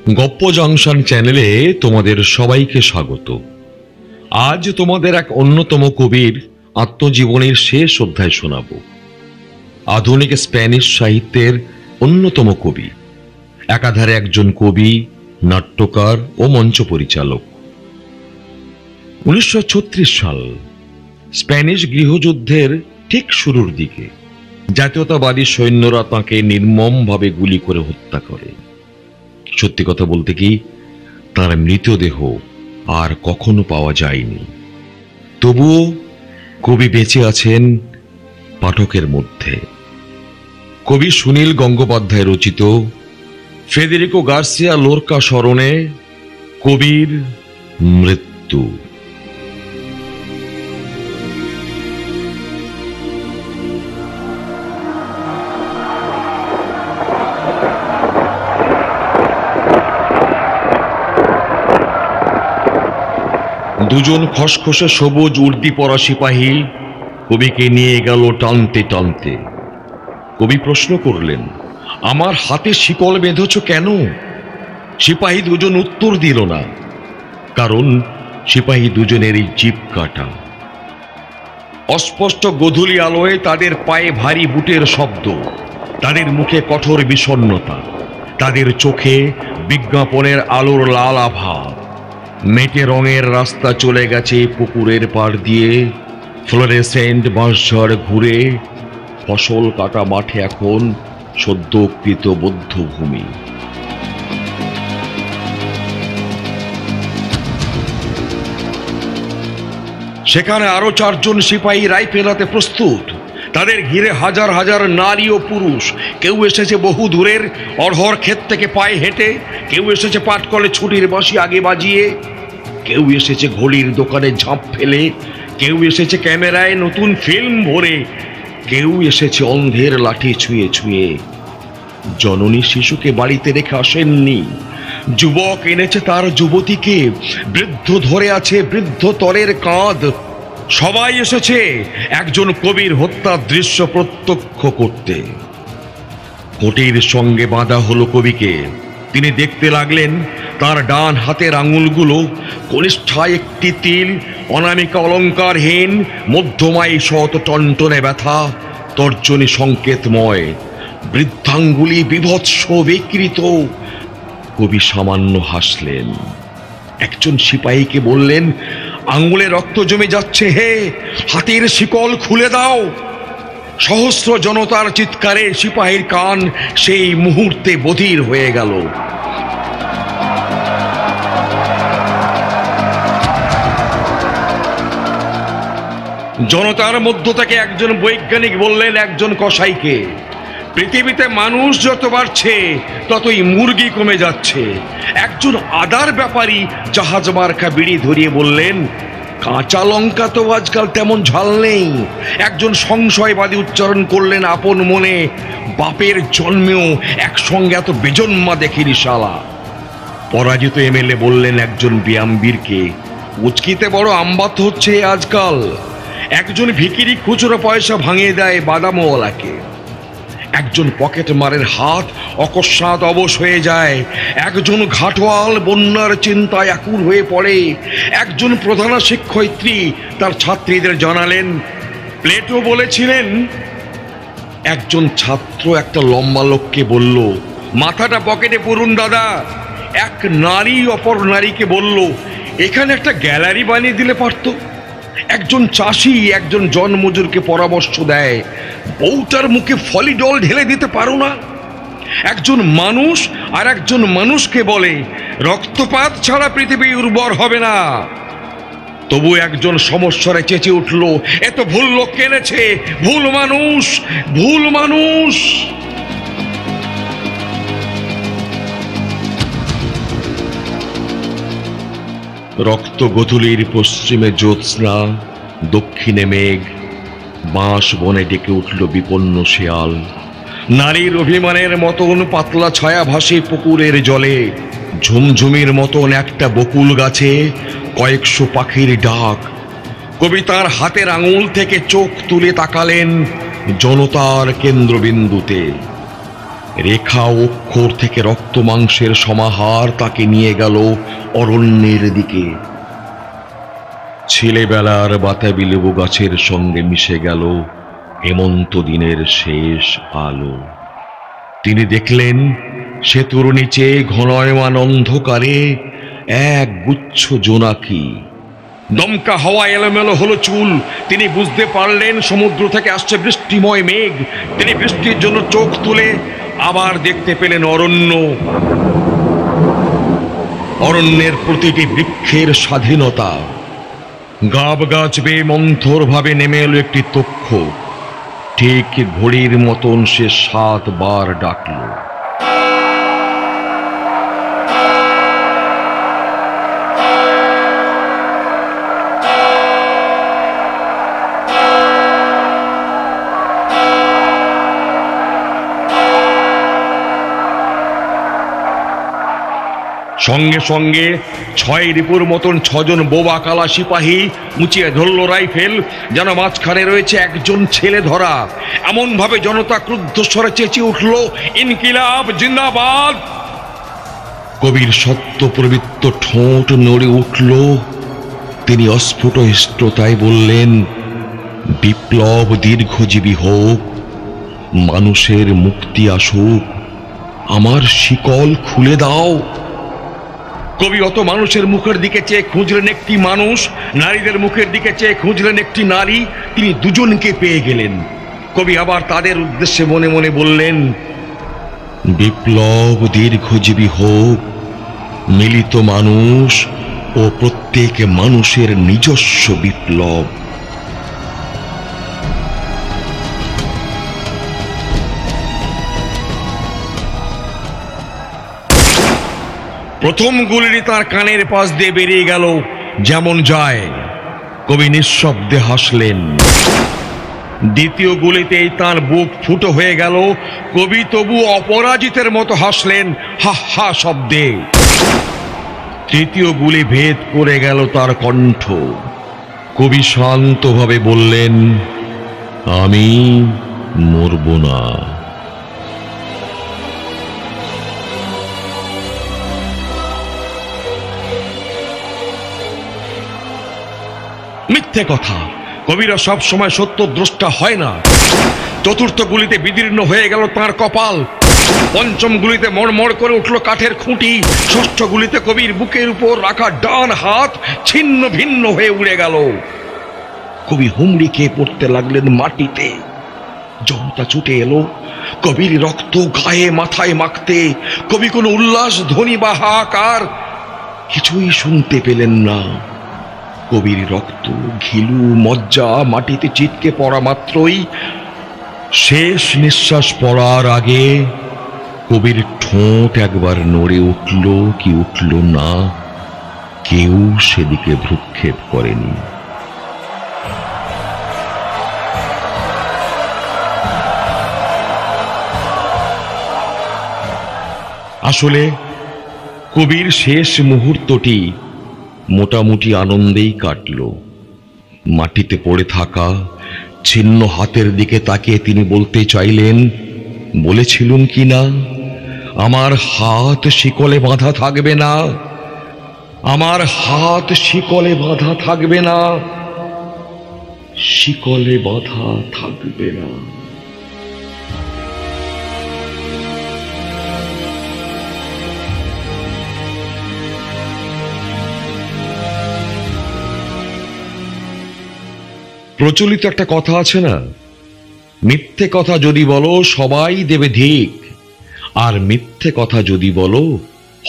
গপ্প জংশন চ্যানেলে তোমাদের সবাইকে স্বাগত। আজ তোমাদের এক অন্যতম কবির আত্মজীবনীর শেষ অধ্যায় শোনাব। আধুনিক স্প্যানিশ সাহিত্যের অন্যতম কবি, একাধারে একজন কবি, নাট্যকার ও মঞ্চ পরিচালক। 1936 সাল, স্প্যানিশ গৃহযুদ্ধের ঠিক শুরুর দিকে জাতীয়তাবাদী সৈন্যরা তাঁকে নির্মমভাবে গুলি করে হত্যা করে। সত্যি কথা বলতে কি, তার মৃতদেহ আর কখনো পাওয়া যায়নি। তবুও কবি বেঁচে আছেন পাঠকের মধ্যে। কবি সুনীল গঙ্গোপাধ্যায় রচিত ফেদেরিকো গার্সিয়া লোরকা স্মরণে কবির মৃত্যু। দুজন খসখসে সবুজ উর্দি পরা সিপাহী কবিকে নিয়ে গেল টানতে টানতে। কবি প্রশ্ন করলেন, আমার হাতে শিকল বেঁধেছ কেন? সিপাহী দুজন উত্তর দিল না, কারণ সিপাহী দুজনেরই জিভ কাটা। অস্পষ্ট গোধূলি আলোয় তাদের পায়ে ভারী বুটের শব্দ, তাদের মুখে কঠোর বিষণ্ণতা, তাদের চোখে বিজ্ঞাপনের আলোর লাল আভা। মেটে রঙের রাস্তা চলে গেছে পুকুরের পাড় দিয়ে, ফ্লোরেসেন্ট বাঁশঝাড় ঘুরে। ফসল কাটা মাঠে এখন সদ্যকৃত বধ্যভূমি। সেখানে আরো 4 জন সিপাহী রাইফেল হাতে প্রস্তুত। তাদের ঘিরে হাজার হাজার নারী ও পুরুষ। কেউ এসেছে বহু দূরের অড়হর ক্ষেত থেকে পায়ে হেঁটে, কেউ এসেছে পাটকলে ছুটির বাঁশি আগে বাজিয়ে, কেউ এসেছে ঘড়ির দোকানে ঝাঁপ ফেলে, কেউ এসেছে ক্যামেরায় নতুন ফিল্ম ভরে, কেউ এসেছে অন্ধের লাঠি ছুঁয়ে ছুঁয়ে। জননী শিশুকে বাড়িতে রেখে আসেননি, যুবক এনেছে তার যুবতীকে, বৃদ্ধ ধরে আছে বৃদ্ধ তরের কাঁধ। সবাই এসেছে একজন কবির হত্যার দৃশ্য প্রত্যক্ষ করতে। কোটির সঙ্গে বাঁধা হলো কবিকে। তিনি দেখতে লাগলেন তার ডান হাতের আঙুলগুলো, কনিষ্ঠায় একটি তিল, অনামিকা অলঙ্কারহীন, মধ্যমায় শত টনটনে ব্যথা, তর্জনী সংকেতময়, বৃদ্ধাঙ্গুলি বিভৎস বিকৃত। কবি সামান্য হাসলেন। একজন সিপাহীকে বললেন, আঙুলে রক্ত জমে যাচ্ছে, হে হাতের শিকল খুলে দাও। সহস্র জনতার চিৎকারে সিপাহীর কান সেই মুহূর্তে বধির হয়ে গেল। জনতার মধ্য থেকে একজন বৈজ্ঞানিক বললেন একজন কসাইকে, পৃথিবীতে মানুষ যত বাড়ছে ততই মুরগি কমে যাচ্ছে। একজন আদার ব্যাপারী জাহাজ মার্কা বিড়ি ধরিয়ে বললেন, কাঁচা লঙ্কা তো আজকাল তেমন ঝাল নেই। একজন সংশয়বাদী উচ্চারণ করলেন আপন মনে, বাপের জন্মেও একসঙ্গে এত বেজন্মা দেখিনি শালা। পরাজিত এমএলএ বললেন একজন ব্যায়ামবীরকে, উচকিতে বড় আমবাত হচ্ছে আজকাল। একজন ভিখিরি খুচরো পয়সা ভাঙিয়ে দেয় বাদামওয়ালাকে। একজন পকেট মারের হাত অকস্মাৎ অবশ হয়ে যায়। একজন ঘাটোয়াল বন্যার চিন্তায় আকুল হয়ে পড়ে। একজন প্রধান শিক্ষয়িত্রী তার ছাত্রীদের জানালেন, প্লেটো বলেছিলেন। একজন ছাত্র একটা লম্বা লোককে বলল, মাথাটা পকেটে পুরুন দাদা। এক নারী অপর নারীকে বলল, এখানে একটা গ্যালারি বানিয়ে দিলে পারত। একজন চাষি একজন জনমজুরকে পরামর্শ দেয়, বউটার মুখে ফলিডল ঢেলে দিতে পারো না। একজন মানুষ আর একজন মানুষকে বলে, রক্তপাত ছাড়া পৃথিবী উর্বর হবে না। তবু একজন সমস্যারে চেঁচে উঠল, এত ভুল লোক কেনেছে, ভুল মানুষ, ভুল মানুষ। রক্ত গোধূলির পশ্চিমে জ্যোৎস্না, দক্ষিণে মেঘ, বাঁশ বনে ডেকে উঠল বিপন্ন শেয়াল। নারীর অভিমানের মতন পাতলা ছায়া ভাসে পুকুরের জলে। ঝুমঝুমির মতন একটা বকুল গাছে কয়েকশো পাখির ডাক। কবি তার হাতের আঙুল থেকে চোখ তুলে তাকালেন জনতার কেন্দ্রবিন্দুতে। রেখা অক্ষর থেকে রক্ত মাংসের সমাহার তাকে নিয়ে গেল অরণ্যের দিকে। ছেলেবেলার বাতাবি লেবু গাছের সঙ্গে মিশে গেল হেমন্ত দিনের শেষ আলো। তিনি দেখলেন সেতুর নিচে ঘনয়মান অন্ধকারে এক গুচ্ছ জোনাকি। দমকা হাওয়া এলোমেলো হলো চুল। তিনি বুঝতে পারলেন সমুদ্র থেকে আসছে বৃষ্টিময় মেঘ। তিনি বৃষ্টির জন্য চোখ তুলে আবার দেখতে পেলেন অরণ্য। অরণ্যের প্রতিটি বৃক্ষের স্বাধীনতা। গাব গাছ বেয়ে মন্থর ভাবে নেমে এলো একটি তক্ষ। ঠিক ঘড়ির মতন সে 7 বার ডাকল। সঙ্গে সঙ্গে 6 রিপুর মতন 6 জন বোবা কালা সিপাহী মুচিয়ে ধরল রাইফেল, যেন মাঝখানে রয়েছে একজন ছেলে ধরা। এমন ভাবে জনতা ক্রুদ্ধ স্বরে চেঁচিয়ে উঠল, ইনকিলাব জিন্দাবাদ। কবির সত্য প্রবৃত্ত ঠোঁট নড়ে উঠল। তিনি অস্ফুট হিষ্টতায় বললেন, বিপ্লব দীর্ঘজীবী হোক, মানুষের মুক্তি আসুক, আমার শিকল খুলে দাও। কবি অত মানুষের মুখের দিকে চেয়ে খুঁজলেন একটি মানুষ, নারীদের মুখের দিকে চেয়ে খুঁজলেন একটি নারী। তিনি দুজনকে পেয়ে গেলেন। কবি আবার তাদের উদ্দেশ্যে মনে মনে বললেন, বিপ্লব দীর্ঘজীবী হোক, মিলিত মানুষ ও প্রত্যেক মানুষের নিজস্ব বিপ্লব। প্রথম গুলিটি তার কানের পাশ দিয়ে বেরিয়ে গেল যেমন যায়। কবি নিঃশব্দে হাসলেন। দ্বিতীয় গুলিতেই তার বুক ফুটো হয়ে গেল। কবি তবু অপরাজিতের মতো হাসলেন হা হা শব্দে। তৃতীয় গুলি ভেদ করে গেল তার কণ্ঠ। কবি শান্তভাবে বললেন, আমি মরব না। মিথ্যে কথা, কবিরা সব সময় সত্যদ্রষ্টা হয় না। চতুর্থ গুলিতে বিদীর্ণ হয়ে গেল তার কপাল। পঞ্চম গুলিতে মড়মড় করে উঠল কাঠের খুঁটি। ষষ্ঠ গুলিতে কবির বুকের উপর রাখা ডান হাত ছিন্ন ভিন্ন হয়ে উড়ে গেল। কবি হুমড়ি খেয়ে পড়তে লাগলেন মাটিতে। জনতা ছুটে এলো কবির রক্ত গায়ে মাথায় মাখতে। কবি কোনো উল্লাস ধ্বনি বা হাহাকার কিছুই শুনতে পেলেন না। কবির রক্ত, ঘিলু, মজ্জা মাটিতে চিটকে পড়া মাত্রই, শেষ নিঃশ্বাস পড়ার আগে কবির ঠোঁট একবার নড়ে উঠল কি উঠল না, কেউ সেদিকে ভ্রুক্ষেপ করেনি। আসলে কবির শেষ মুহূর্তটি মোটামুটি আনন্দেই কাটল। মাটিতে পড়ে থাকা ছিন্ন হাতের দিকে তাকিয়ে তিনি বলতে চাইলেন, বলেছিলুম কি না, আমার হাত শিকলে বাঁধা থাকবে না, আমার হাত শিকলে বাঁধা থাকবে না, শিকলে বাঁধা থাকবে না। প্রচলিত একটা কথা আছে না, মিথ্যে কথা যদি বলো সবাই দেবে ধিক, আর মিথ্যে কথা যদি বলো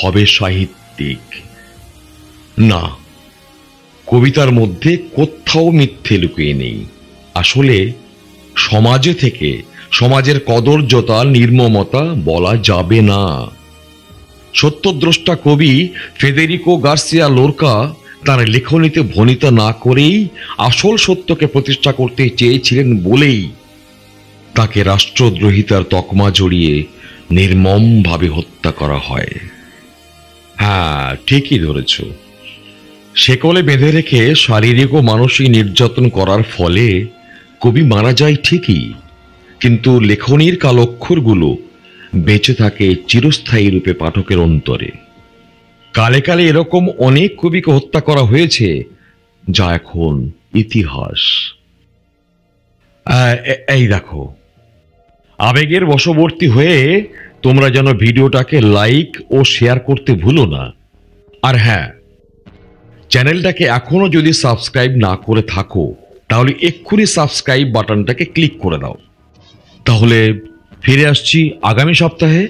হবে সাহিত্যিক। না, কবিতার মধ্যে কোথাও মিথ্যে লুকিয়ে নেই। আসলে সমাজে থেকে সমাজের কদর্যতা, নির্মমতা বলা যাবে না। সত্যদ্রষ্টা কবি ফেদেরিকো গার্সিয়া লোরকা তার লেখনীতে ভনিতা না করেই আসল সত্যকে প্রতিষ্ঠা করতে চেয়েছিলেন বলেই তাকে রাষ্ট্রদ্রোহিতার তকমা জড়িয়ে নির্মমভাবে হত্যা করা হয়। হ্যাঁ, ঠিকই ধরেছ। শেকলে বেঁধে রেখে শারীরিক ও মানসিক নির্যাতন করার ফলে কবি মারা যায় ঠিকই, কিন্তু লেখনীর কালক্ষরগুলো বেঁচে থাকে চিরস্থায়ী রূপে পাঠকের অন্তরে। কালে কালে এরকম অনেক কবিকে হত্যা করা হয়েছে যা এখন ইতিহাস। এই দেখো, আবেগের বশবর্তী হয়ে তোমরা যেন ভিডিওটাকে লাইক ও শেয়ার করতে ভুলো না। আর হ্যাঁ, চ্যানেলটাকে এখনো যদি সাবস্ক্রাইব না করে থাকো তাহলে এক্ষুনি সাবস্ক্রাইব বাটনটাকে ক্লিক করে দাও। তাহলে ফিরে আসছি আগামী সপ্তাহে।